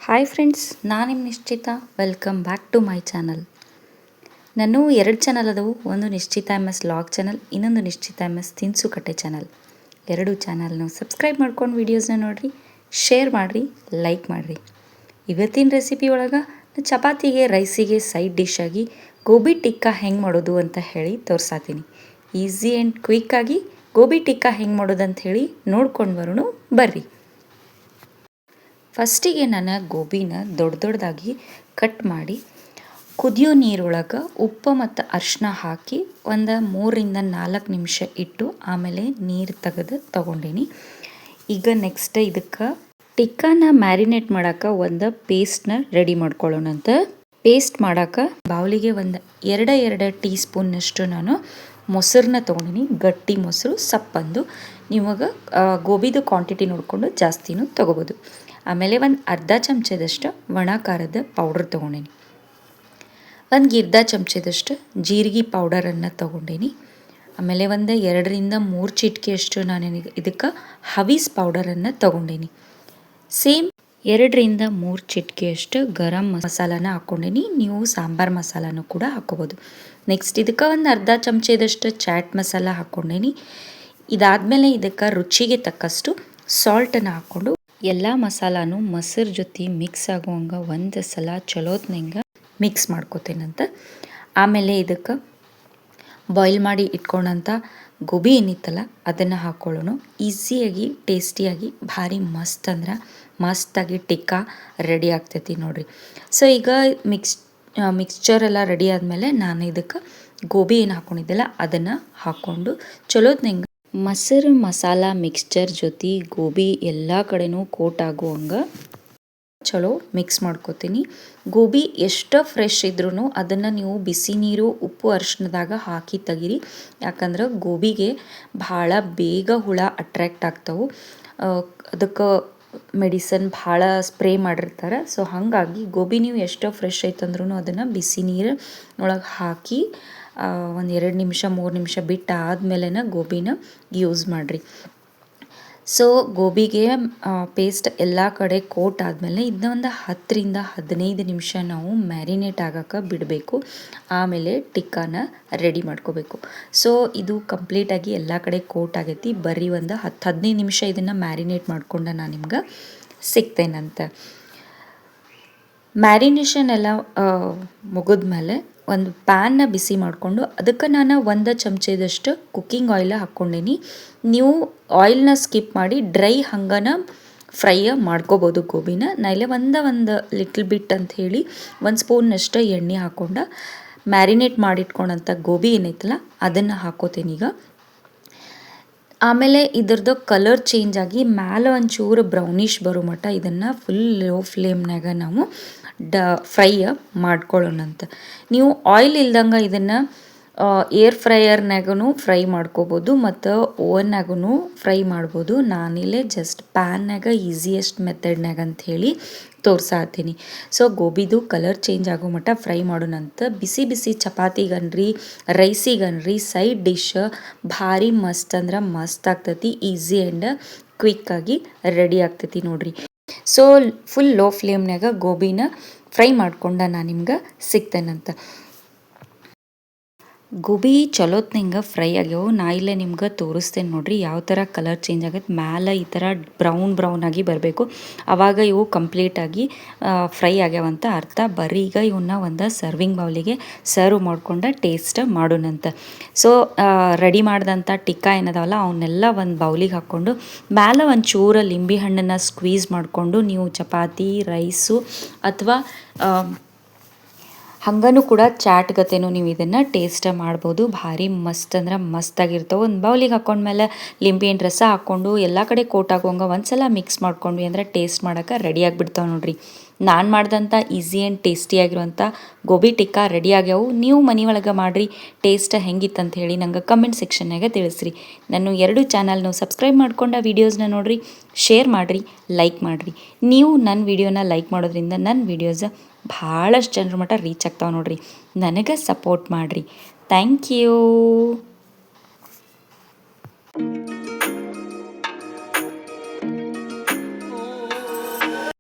Hi friends, ನಾನು ನಿಮ್ಮ Nischita. Welcome back to my channel. ನಾನು 2 ಚಾನಲ್ ಅದವು. ಒಂದು ನಿಶ್ಚಿತ MS ಲಾಗ್ ಚಾನಲ್, ಇನ್ನೊಂದು ನಿಶ್ಚಿತ MS ತಿನಿಸು ಕಟ್ಟೆ ಚಾನಲ್. 2 ಚಾನಲ್ನ ಸಬ್ಸ್ಕ್ರೈಬ್ ಮಾಡ್ಕೊಂಡು ವೀಡಿಯೋಸ್ನ ನೋಡಿರಿ, ಶೇರ್ ಮಾಡಿರಿ, ಲೈಕ್ ಮಾಡಿರಿ. ಇವತ್ತಿನ ರೆಸಿಪಿ ಒಳಗೆ ಚಪಾತಿಗೆ ರೈಸಿಗೆ ಸೈಡ್ ಡಿಶ್ ಆಗಿ ಗೋಬಿ ಟಿಕ್ಕಾ ಹೆಂಗೆ ಮಾಡೋದು ಅಂತ ಹೇಳಿ ತೋರಿಸಾತೀನಿ. ಈಸಿ ಆ್ಯಂಡ್ ಕ್ವಿಕ್ಕಾಗಿ ಗೋಬಿ ಟಿಕ್ಕಾ ಹೆಂಗೆ ಮಾಡೋದು ಅಂತ ಹೇಳಿ ನೋಡ್ಕೊಂಡು ಬರೋಣ ಬರ್ರಿ. ಫಸ್ಟಿಗೆ ನಾನು ಗೋಬಿನ ದೊಡ್ಡದಾಗಿ ಕಟ್ ಮಾಡಿ ಕುದಿಯೋ ನೀರೊಳಗೆ ಉಪ್ಪು ಮತ್ತು ಅರಿಶಿನ ಹಾಕಿ ಒಂದು 3-4 ನಿಮಿಷ ಇಟ್ಟು ಆಮೇಲೆ ನೀರು ತೆಗೆದು ತೊಗೊಂಡೀನಿ. ಈಗ ನೆಕ್ಸ್ಟ್ ಇದಕ್ಕೆ ಟಿಕ್ಕಾನ ಮ್ಯಾರಿನೇಟ್ ಮಾಡೋಕೆ ಒಂದು ಪೇಸ್ಟ್ನ ರೆಡಿ ಮಾಡ್ಕೊಳ್ಳೋಣಂತ. ಪೇಸ್ಟ್ ಮಾಡೋಕೆ ಬೌಲಿಗೆ ಒಂದು 2 ಟೀ ಸ್ಪೂನ್ನಷ್ಟು ನಾನು ಮೊಸರನ್ನ ತೊಗೊಂಡಿನಿ. ಗಟ್ಟಿ ಮೊಸರು ಸಪ್ಪಂದು. ನಿಮಗೆ ಗೋಬಿದು ಕ್ವಾಂಟಿಟಿ ನೋಡಿಕೊಂಡು ಜಾಸ್ತಿನೂ ತೊಗೋಬೋದು. ಆಮೇಲೆ ಒಂದು ಅರ್ಧ ಚಮಚದಷ್ಟು ಒಣ ಖಾರದ ಪೌಡ್ರ್ ತೊಗೊಂಡೀನಿ. ಒಂದು ಅರ್ಧ ಚಮಚದಷ್ಟು ಜೀರಿಗೆ ಪೌಡರನ್ನು ತೊಗೊಂಡೀನಿ. ಆಮೇಲೆ ಒಂದು 2-3 ಚಿಟಿಕೆಯಷ್ಟು ನಾನು ಇದಕ್ಕೆ ಹವೀಸ್ ಪೌಡರನ್ನು ತೊಗೊಂಡೀನಿ. ಸೇಮ್ 2-3 ಚಿಟಿಕೆಯಷ್ಟು ಗರಂ ಮಸಾಲಾನ ಹಾಕ್ಕೊಂಡೀನಿ. ನೀವು ಸಾಂಬಾರು ಮಸಾಲಾನು ಕೂಡ ಹಾಕ್ಕೋಬೋದು. ನೆಕ್ಸ್ಟ್ ಇದಕ್ಕೆ ಒಂದು ಅರ್ಧ ಚಮಚದಷ್ಟು ಚಾಟ್ ಮಸಾಲ ಹಾಕ್ಕೊಂಡೀನಿ. ಇದಾದಮೇಲೆ ಇದಕ್ಕೆ ರುಚಿಗೆ ತಕ್ಕಷ್ಟು ಸಾಲ್ಟನ್ನು ಹಾಕ್ಕೊಂಡು ಎಲ್ಲ ಮಸಾಲಾನು ಮೊಸರು ಜೊತೆ ಮಿಕ್ಸ್ ಆಗುವಂಗೆ ಒಂದು ಸಲ ಚಲೋತ್ನಂಗೆ ಮಿಕ್ಸ್ ಮಾಡ್ಕೋತೇನಂತ. ಆಮೇಲೆ ಇದಕ್ಕೆ ಬಾಯ್ಲ್ ಮಾಡಿ ಇಟ್ಕೊಂಡಂಥ ಗೋಬಿ ಏನಿತ್ತಲ್ಲ ಅದನ್ನು ಹಾಕ್ಕೊಳ್ಳೋಣ. ಈಸಿಯಾಗಿ ಟೇಸ್ಟಿಯಾಗಿ ಭಾರಿ ಮಸ್ತ್ ಅಂದ್ರೆ ಮಸ್ತಾಗಿ ಟಿಕ್ಕಾ ರೆಡಿ ಆಗ್ತೈತಿ ನೋಡಿರಿ. ಸೊ ಈಗ ಮಿಕ್ಸ್ಚರ್ ಎಲ್ಲ ರೆಡಿ ಆದಮೇಲೆ ನಾನು ಇದಕ್ಕೆ ಗೋಬಿ ಏನು ಹಾಕ್ಕೊಂಡಿದ್ದೆಲ್ಲ ಅದನ್ನು ಹಾಕ್ಕೊಂಡು ಚಲೋತ್ನಂಗೆ ಮೊಸರು ಮಸಾಲ ಮಿಕ್ಸ್ಚರ್ ಜೊತೆ ಗೋಬಿ ಎಲ್ಲ ಕಡೆನೂ ಕೋಟ್ ಆಗುವಂಗೆ ಚಲೋ ಮಿಕ್ಸ್ ಮಾಡ್ಕೋತೀನಿ. ಗೋಬಿ ಎಷ್ಟು ಫ್ರೆಶ್ ಇದ್ರೂ ಅದನ್ನು ನೀವು ಬಿಸಿ ನೀರು ಉಪ್ಪು ಅರಿಶಿನದಾಗ ಹಾಕಿ ತೆಗೀರಿ. ಯಾಕಂದ್ರೆ ಗೋಬಿಗೆ ಭಾಳ ಬೇಗ ಹುಳ ಅಟ್ರ್ಯಾಕ್ಟ್ ಆಗ್ತಾವೆ. ಅದಕ್ಕೆ ಮೆಡಿಸನ್ ಭಾಳ ಸ್ಪ್ರೇ ಮಾಡಿರ್ತಾರೆ. ಸೊ ಹಾಗಾಗಿ ಗೋಬಿ ನೀವು ಎಷ್ಟೋ ಫ್ರೆಶ್ ಐತಂದ್ರೂ ಅದನ್ನು ಬಿಸಿ ನೀರು ಒಳಗೆ ಹಾಕಿ ಒಂದು 2 ನಿಮಿಷ 3 ನಿಮಿಷ ಬಿಟ್ಟು ಆದಮೇಲೆ ಗೋಬಿನ ಯೂಸ್ ಮಾಡಿರಿ. ಸೊ ಗೋಬಿಗೆ ಪೇಸ್ಟ್ ಎಲ್ಲ ಕಡೆ ಕೋಟ್ ಆದಮೇಲೆ ಇದನ್ನ ಒಂದು 10-15 ನಿಮಿಷ ನಾವು ಮ್ಯಾರಿನೇಟ್ ಆಗೋಕ್ಕೆ ಬಿಡಬೇಕು. ಆಮೇಲೆ ಟಿಕ್ಕಾನ ರೆಡಿ ಮಾಡ್ಕೋಬೇಕು. ಸೊ ಇದು ಕಂಪ್ಲೀಟಾಗಿ ಎಲ್ಲ ಕಡೆ ಕೋಟ್ ಆಗೈತಿ. ಬರೀ ಒಂದು 10-15 ನಿಮಿಷ ಇದನ್ನು ಮ್ಯಾರಿನೇಟ್ ಮಾಡ್ಕೊಂಡು ನಾನು ನಿಮ್ಗೆ ಸಿಗ್ತೇನಂತ. ಮ್ಯಾರಿನೇಷನ್ ಎಲ್ಲ ಮುಗಿದ್ಮೇಲೆ ಒಂದು ಪ್ಯಾನ್ನ ಬಿಸಿ ಮಾಡಿಕೊಂಡು ಅದಕ್ಕೆ ನಾನು 1 ಚಮಚದಷ್ಟು ಕುಕ್ಕಿಂಗ್ ಆಯಿಲ್ ಹಾಕ್ಕೊಂಡೀನಿ. ನೀವು ಆಯಿಲ್ನ ಸ್ಕಿಪ್ ಮಾಡಿ ಡ್ರೈ ಹಂಗನ ಫ್ರೈ ಮಾಡ್ಕೋಬೋದು ಗೋಬಿನ. ನಾಯಿಲೆ ಒಂದು ಲಿಟ್ಲ್ ಬಿಟ್ ಅಂತ ಹೇಳಿ 1 ಸ್ಪೂನ್ನಷ್ಟು ಎಣ್ಣೆ ಹಾಕ್ಕೊಂಡು ಮ್ಯಾರಿನೇಟ್ ಮಾಡಿಟ್ಕೊಂಡಂಥ ಗೋಬಿ ಏನೈತಲ್ಲ ಅದನ್ನು ಹಾಕೋತೀನಿ ಈಗ. ಆಮೇಲೆ ಇದ್ರದ್ದು ಕಲರ್ ಚೇಂಜ್ ಆಗಿ ಮೇಲೆ ಒಂಚೂರು ಬ್ರೌನಿಷ್ ಬರೋ ಮಟ್ಟ ಇದನ್ನು ಫುಲ್ ಲೋ ಫ್ಲೇಮ್ನಾಗ ನಾವು ಫ್ರೈ ಮಾಡ್ಕೊಳ್ಳೋಣಂತ. ನೀವು ಆಯಿಲ್ ಇಲ್ದಂಗೆ ಇದನ್ನು ಏರ್ ಫ್ರೈಯರ್ನಾಗೂ ಫ್ರೈ ಮಾಡ್ಕೋಬೋದು ಮತ್ತು ಓವನ್ನಾಗೂ ಫ್ರೈ ಮಾಡ್ಬೋದು. ನಾನಿಲ್ಲೇ ಜಸ್ಟ್ ಪ್ಯಾನ್ನಾಗ ಈಸಿಯೆಸ್ಟ್ ಮೆಥಡ್ನಾಗ ಅಂಥೇಳಿ ತೋರ್ಸಾತೀನಿ. ಸೊ ಗೋಬಿದು ಕಲರ್ ಚೇಂಜ್ ಆಗೋ ಮಟ್ಟ ಫ್ರೈ ಮಾಡೋಣಂತ. ಬಿಸಿ ಬಿಸಿ ಚಪಾತಿಗನ್ರಿ ರೈಸಿಗನ್ರಿ ಸೈಡ್ ಡಿಶ್ ಭಾರಿ ಮಸ್ತ್ ಅಂದ್ರೆ ಮಸ್ತ್ ಆಗ್ತೈತಿ. ಈಸಿ ಆ್ಯಂಡ್ ಕ್ವಿಕ್ಕಾಗಿ ರೆಡಿ ಆಗ್ತೈತಿ ನೋಡ್ರಿ. ಸೊ ಫುಲ್ ಲೋ ಫ್ಲೇಮ್ನಾಗ ಗೋಬಿನ ಫ್ರೈ ಮಾಡ್ಕೊಂಡು ನಾನು ನಿಮ್ಗೆ ಸಿಗ್ತೇನಂತ. ಗೋಬಿ ಚಲೋತ್ನಂಗೆ ಫ್ರೈ ಆಗ್ಯಾವು. ನಾ ಇಲ್ಲೇ ನಿಮ್ಗೆ ತೋರಿಸ್ತೇನೆ ನೋಡ್ರಿ ಯಾವ ಥರ ಕಲರ್ ಚೇಂಜ್ ಆಗತ್ತೆ. ಮ್ಯಾಲೆ ಈ ಥರ ಬ್ರೌನ್ ಆಗಿ ಬರಬೇಕು. ಆವಾಗ ಇವು ಕಂಪ್ಲೀಟಾಗಿ ಫ್ರೈ ಆಗ್ಯಾವಂತ ಅರ್ಥ. ಬರೀ ಈಗ ಇವನ್ನ ಒಂದು ಸರ್ವಿಂಗ್ ಬೌಲಿಗೆ ಸರ್ವ್ ಮಾಡ್ಕೊಂಡು ಟೇಸ್ಟ್ ಮಾಡೋಣಂತ. ಸೊ ರೆಡಿ ಮಾಡಿದಂಥ ಟಿಕ್ಕಾ ಏನದಾವಲ್ಲ ಅವನ್ನೆಲ್ಲ ಒಂದು ಬೌಲಿಗೆ ಹಾಕ್ಕೊಂಡು ಮ್ಯಾಲೆ ಒಂದು ಚೂರು ಲಿಂಬೆ ಹಣ್ಣನ್ನು ಸ್ಕ್ವೀಸ್ ಮಾಡಿಕೊಂಡು ನೀವು ಚಪಾತಿ ರೈಸು ಅಥವಾ ಹಂಗನೂ ಕೂಡ ಚಾಟ್ ಗತೆನೂ ನೀವು ಇದನ್ನು ಟೇಸ್ಟ್ ಮಾಡ್ಬೋದು. ಭಾರಿ ಮಸ್ತ್ ಅಂದ್ರೆ ಮಸ್ತಾಗಿರ್ತವೆ. ಒಂದು ಬೌಲಿಗೆ ಹಾಕ್ಕೊಂಡ್ಮೇಲೆ ಲಿಂಬೆಹಣ್ಣು ರಸ ಹಾಕ್ಕೊಂಡು ಎಲ್ಲ ಕಡೆ ಕೋಟ್ ಆಗುವಂಗೆ ಒಂದು ಸಲ ಮಿಕ್ಸ್ ಮಾಡ್ಕೊಂಡ್ವಿ ಅಂದರೆ ಟೇಸ್ಟ್ ಮಾಡೋಕೆ ರೆಡಿ ಆಗಿಬಿಡ್ತಾವೆ ನೋಡ್ರಿ. ನಾನು ಮಾಡಿದಂಥ ಈಸಿ ಆ್ಯಂಡ್ ಟೇಸ್ಟಿಯಾಗಿರುವಂಥ ಗೋಬಿ ಟಿಕ್ಕಾ ರೆಡಿ ಆಗ್ಯಾವು. ನೀವು ಮನೆಯೊಳಗೆ ಮಾಡಿರಿ. ಟೇಸ್ಟ್ ಹೆಂಗಿತ್ತಂತ ಹೇಳಿ ನಂಗೆ ಕಮೆಂಟ್ ಸೆಕ್ಷನ್ನಾಗ ತಿಳಿಸ್ರಿ. ನಾನು 2 ಚಾನಲ್ನು ಸಬ್ಸ್ಕ್ರೈಬ್ ಮಾಡ್ಕೊಂಡು ವೀಡಿಯೋಸ್ನ ನೋಡಿರಿ, ಶೇರ್ ಮಾಡಿರಿ, ಲೈಕ್ ಮಾಡಿರಿ. ನೀವು ನನ್ನ ವೀಡಿಯೋನ ಲೈಕ್ ಮಾಡೋದ್ರಿಂದ ನನ್ನ ವೀಡಿಯೋಸ್ ಭಾಳಷ್ಟು ಜನರ ಮಟ್ಟ ರೀಚ್ ಆಗ್ತಾವೆ ನೋಡ್ರಿ. ನನಗೆ ಸಪೋರ್ಟ್ ಮಾಡಿರಿ. Thank you.